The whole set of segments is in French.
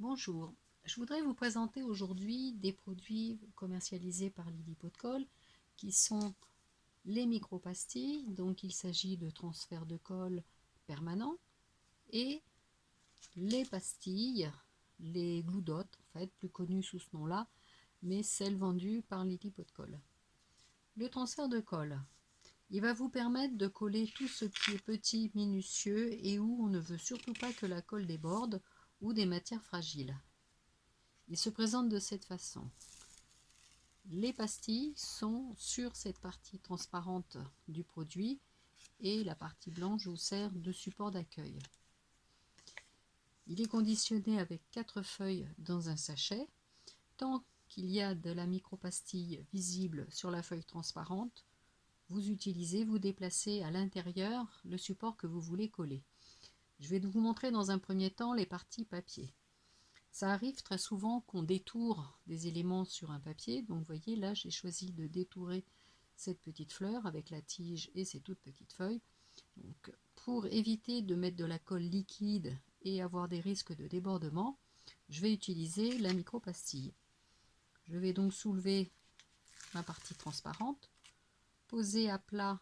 Bonjour, je voudrais vous présenter aujourd'hui des produits commercialisés par Lily Pot de Colle qui sont les micropastilles, donc il s'agit de transfert de colle permanent, et les pastilles, les gloudottes en fait, plus connues sous ce nom-là, mais celles vendues par Lily Pot de Colle. Le transfert de colle, il va vous permettre de coller tout ce qui est petit, minutieux et où on ne veut surtout pas que la colle déborde ou des matières fragiles. Il se présente de cette façon. Les pastilles sont sur cette partie transparente du produit et la partie blanche vous sert de support d'accueil. Il est conditionné avec 4 feuilles dans un sachet. Tant qu'il y a de la micropastille visible sur la feuille transparente, vous déplacez à l'intérieur le support que vous voulez coller. Je vais vous montrer dans un premier temps les parties papier. Ça arrive très souvent qu'on détourne des éléments sur un papier. Donc vous voyez là, j'ai choisi de détourer cette petite fleur avec la tige et ces toutes petites feuilles. Donc, pour éviter de mettre de la colle liquide et avoir des risques de débordement, je vais utiliser la micropastille. Je vais donc soulever ma partie transparente, poser à plat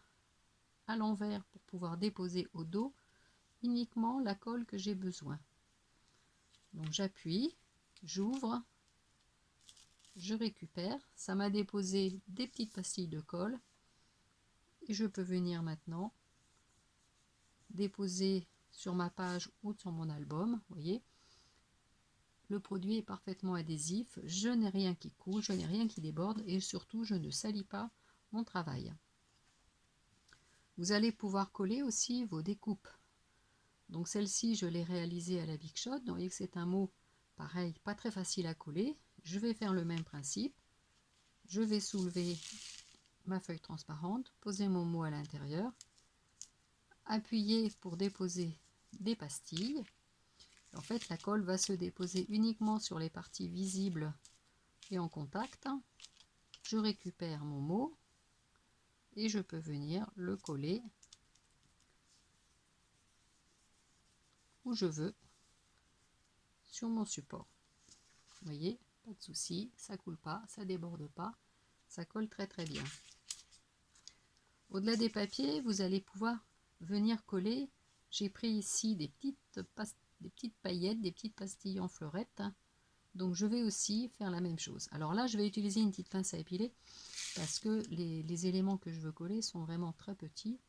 à l'envers pour pouvoir déposer au dos uniquement la colle que j'ai besoin. Donc j'appuie, j'ouvre, je récupère, ça m'a déposé des petites pastilles de colle et je peux venir maintenant déposer sur ma page ou sur mon album. Vous voyez, le produit est parfaitement adhésif, je n'ai rien qui coule, je n'ai rien qui déborde et surtout je ne salis pas mon travail. Vous allez pouvoir coller aussi vos découpes. Donc celle-ci, je l'ai réalisée à la Big Shot. Vous voyez que c'est un mot pareil, pas très facile à coller. Je vais faire le même principe. Je vais soulever ma feuille transparente, poser mon mot à l'intérieur, appuyer pour déposer des pastilles. En fait, la colle va se déposer uniquement sur les parties visibles et en contact. Je récupère mon mot et je peux venir le coller où je veux sur mon support. Vous voyez, pas de souci, ça coule pas, ça déborde pas, ça colle très très bien. Au-delà des papiers, vous allez pouvoir venir coller. J'ai pris ici des petites paillettes, des petites pastilles en fleurette. Donc je vais aussi faire la même chose. Alors là, je vais utiliser une petite pince à épiler parce que les éléments que je veux coller sont vraiment très petits.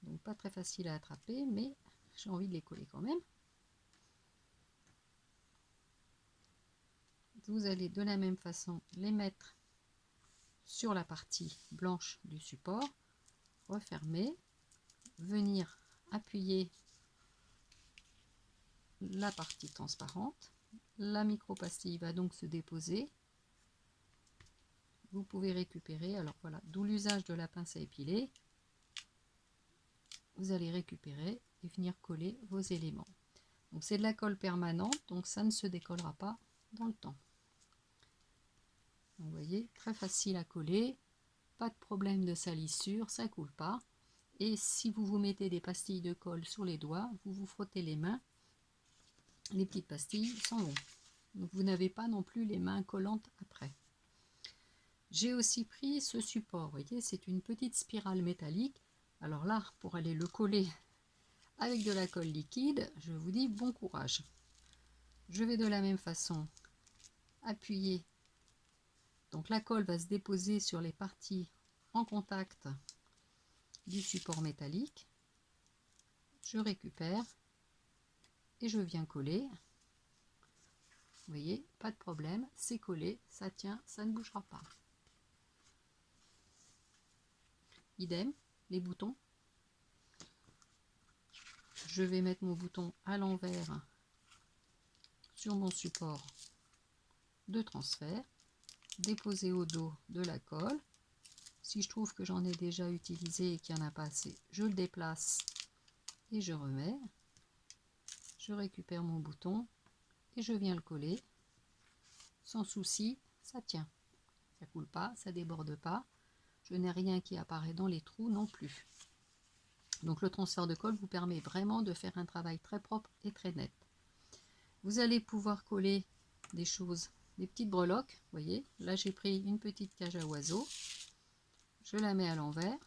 Donc pas très facile à attraper, mais j'ai envie de les coller quand même. Vous allez de la même façon les mettre sur la partie blanche du support, refermer, venir appuyer la partie transparente. La micropastille va donc se déposer. Vous pouvez récupérer, alors voilà, d'où l'usage de la pince à épiler. Vous allez récupérer et venir coller vos éléments. Donc c'est de la colle permanente, donc ça ne se décollera pas dans le temps. Vous voyez, très facile à coller, pas de problème de salissure, ça ne coule pas. Et si vous vous mettez des pastilles de colle sur les doigts, vous vous frottez les mains, les petites pastilles s'en vont. Donc vous n'avez pas non plus les mains collantes après. J'ai aussi pris ce support, vous voyez, c'est une petite spirale métallique. Alors là, pour aller le coller avec de la colle liquide, je vous dis bon courage. Je vais de la même façon appuyer. Donc la colle va se déposer sur les parties en contact du support métallique. Je récupère et je viens coller. Vous voyez, pas de problème, c'est collé, ça tient, ça ne bougera pas. Idem, les boutons. Je vais mettre mon bouton à l'envers sur mon support de transfert, déposer au dos de la colle. Si je trouve que j'en ai déjà utilisé et qu'il n'y en a pas assez, je le déplace et je remets. Je récupère mon bouton et je viens le coller. Sans souci, ça tient. Ça coule pas, ça déborde pas. Je n'ai rien qui apparaît dans les trous non plus. Donc le transfert de colle vous permet vraiment de faire un travail très propre et très net. Vous allez pouvoir coller des choses, des petites breloques. Vous voyez, là j'ai pris une petite cage à oiseaux. Je la mets à l'envers.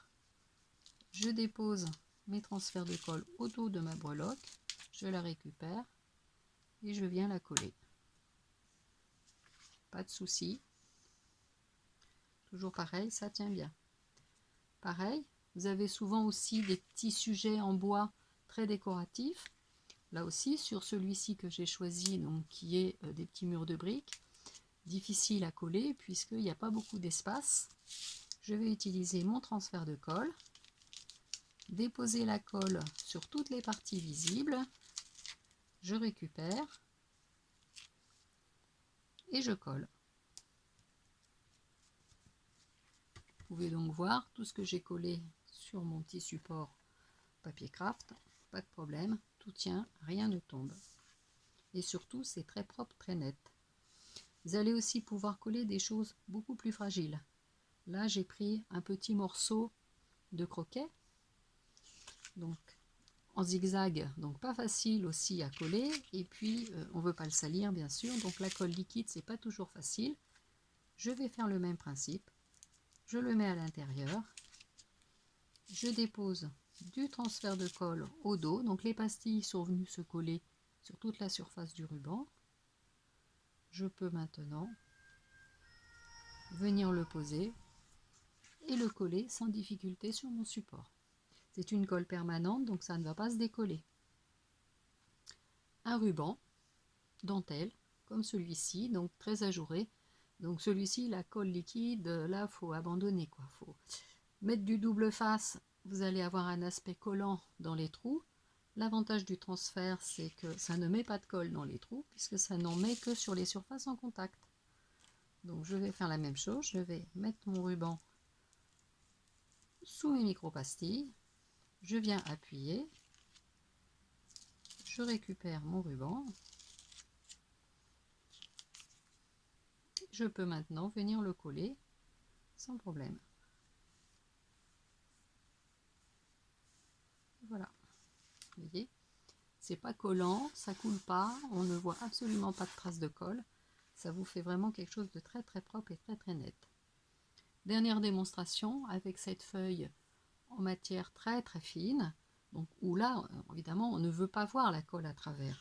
Je dépose mes transferts de colle au dos de ma breloque. Je la récupère et je viens la coller. Pas de souci. Toujours pareil, ça tient bien. Pareil, vous avez souvent aussi des petits sujets en bois très décoratifs. Là aussi, sur celui-ci que j'ai choisi, donc qui est des petits murs de briques, difficile à coller puisqu'il n'y a pas beaucoup d'espace. Je vais utiliser mon transfert de colle, déposer la colle sur toutes les parties visibles, je récupère et je colle. Vous pouvez donc voir tout ce que j'ai collé sur mon petit support papier craft, pas de problème, tout tient, rien ne tombe. Et surtout, c'est très propre, très net. Vous allez aussi pouvoir coller des choses beaucoup plus fragiles. Là, j'ai pris un petit morceau de croquet, donc en zigzag, donc pas facile aussi à coller. Et puis, on ne veut pas le salir, bien sûr, donc la colle liquide, c'est pas toujours facile. Je vais faire le même principe. Je le mets à l'intérieur. Je dépose du transfert de colle au dos. Donc les pastilles sont venues se coller sur toute la surface du ruban. Je peux maintenant venir le poser et le coller sans difficulté sur mon support. C'est une colle permanente, donc ça ne va pas se décoller. Un ruban dentelle, comme celui-ci, donc très ajouré. Donc celui-ci, la colle liquide, là, faut abandonner, quoi. Faut mettre du double face, vous allez avoir un aspect collant dans les trous. L'avantage du transfert, c'est que ça ne met pas de colle dans les trous, puisque ça n'en met que sur les surfaces en contact. Donc je vais faire la même chose, je vais mettre mon ruban sous mes micro-pastilles, je viens appuyer, je récupère mon ruban, je peux maintenant venir le coller sans problème. Voilà, vous voyez, c'est pas collant, ça coule pas, on ne voit absolument pas de traces de colle, ça vous fait vraiment quelque chose de très très propre et très très net. Dernière démonstration avec cette feuille en matière très très fine, donc où là évidemment on ne veut pas voir la colle à travers.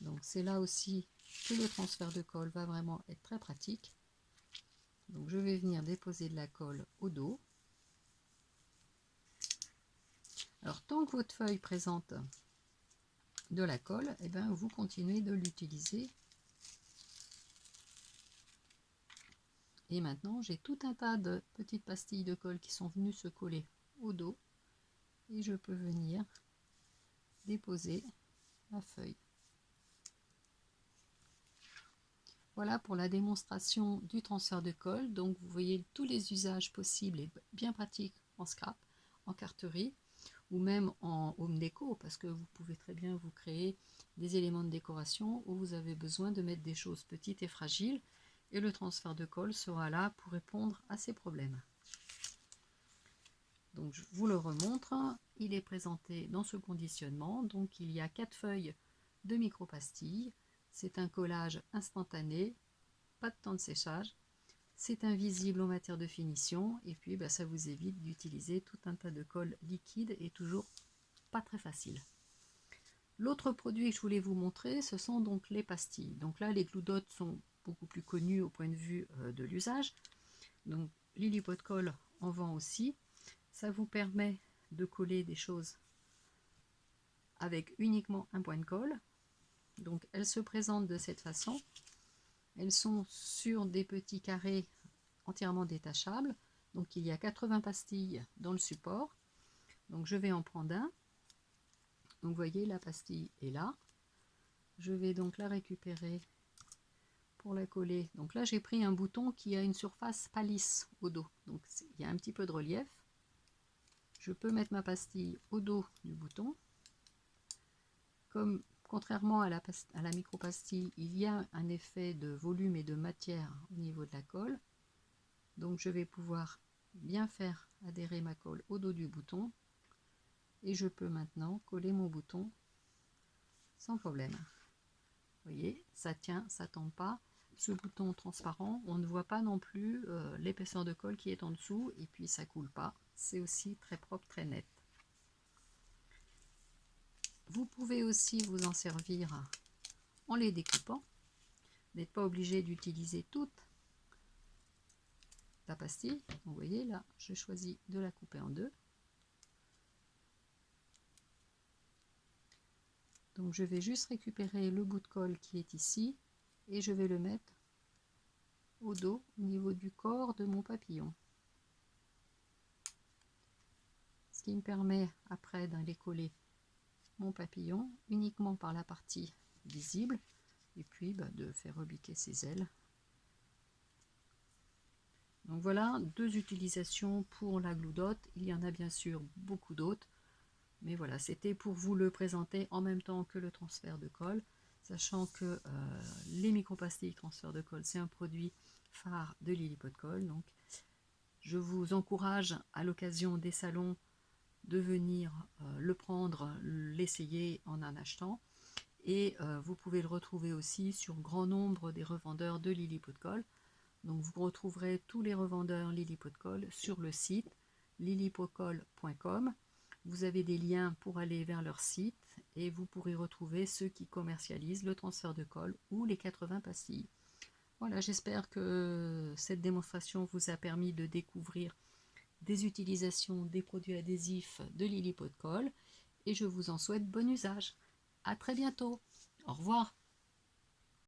Donc c'est là aussi que le transfert de colle va vraiment être très pratique. Donc je vais venir déposer de la colle au dos. Alors tant que votre feuille présente de la colle, eh bien, vous continuez de l'utiliser. Et maintenant j'ai tout un tas de petites pastilles de colle qui sont venues se coller au dos. Et je peux venir déposer la feuille. Voilà pour la démonstration du transfert de colle. Donc vous voyez tous les usages possibles et bien pratiques en scrap, en carterie ou même en home déco, parce que vous pouvez très bien vous créer des éléments de décoration où vous avez besoin de mettre des choses petites et fragiles et le transfert de colle sera là pour répondre à ces problèmes. Donc je vous le remontre, il est présenté dans ce conditionnement. Donc il y a 4 feuilles de micro-pastilles. C'est un collage instantané, pas de temps de séchage. C'est invisible en matière de finition et puis ça vous évite d'utiliser tout un tas de colle liquide et toujours pas très facile. L'autre produit que je voulais vous montrer, ce sont donc les pastilles. Donc là, les glue dots sont beaucoup plus connus au point de vue de l'usage. Donc Lily Pot Colle en vend aussi. Ça vous permet de coller des choses avec uniquement un point de colle. Donc elles se présentent de cette façon. Elles sont sur des petits carrés entièrement détachables. Donc il y a 80 pastilles dans le support. Donc je vais en prendre un. Donc vous voyez, la pastille est là. Je vais donc la récupérer pour la coller. Donc là j'ai pris un bouton qui a une surface pas lisse au dos. Donc il y a un petit peu de relief. Je peux mettre ma pastille au dos du bouton. Comme contrairement à la micro-pastille, il y a un effet de volume et de matière au niveau de la colle. Donc je vais pouvoir bien faire adhérer ma colle au dos du bouton. Et je peux maintenant coller mon bouton sans problème. Vous voyez, ça tient, ça tombe pas. Ce bouton transparent, on ne voit pas non plus l'épaisseur de colle qui est en dessous, et puis ça coule pas. C'est aussi très propre, très net. Vous pouvez aussi vous en servir en les découpant. Vous n'êtes pas obligé d'utiliser toute la pastille. Vous voyez là, je choisis de la couper en deux. Donc je vais juste récupérer le bout de colle qui est ici et je vais le mettre au dos, au niveau du corps de mon papillon. Ce qui me permet après d'aller coller mon papillon uniquement par la partie visible et puis de faire rebiquer ses ailes. Donc voilà, deux utilisations pour la Glue Dot. Il y en a bien sûr beaucoup d'autres, mais voilà, c'était pour vous le présenter en même temps que le transfert de colle, sachant que les micropastilles transfert de colle, c'est un produit phare de Lilliput Colle. Donc je vous encourage à l'occasion des salons de venir le prendre, l'essayer en achetant. Et vous pouvez le retrouver aussi sur grand nombre des revendeurs de Lilliput Colle. Donc vous retrouverez tous les revendeurs Lilliput Colle sur le site lilliputcolle.com. Vous avez des liens pour aller vers leur site et vous pourrez retrouver ceux qui commercialisent le transfert de colle ou les 80 pastilles. Voilà, j'espère que cette démonstration vous a permis de découvrir des utilisations des produits adhésifs de Lilliput Colle et je vous en souhaite bon usage. À très bientôt. Au revoir.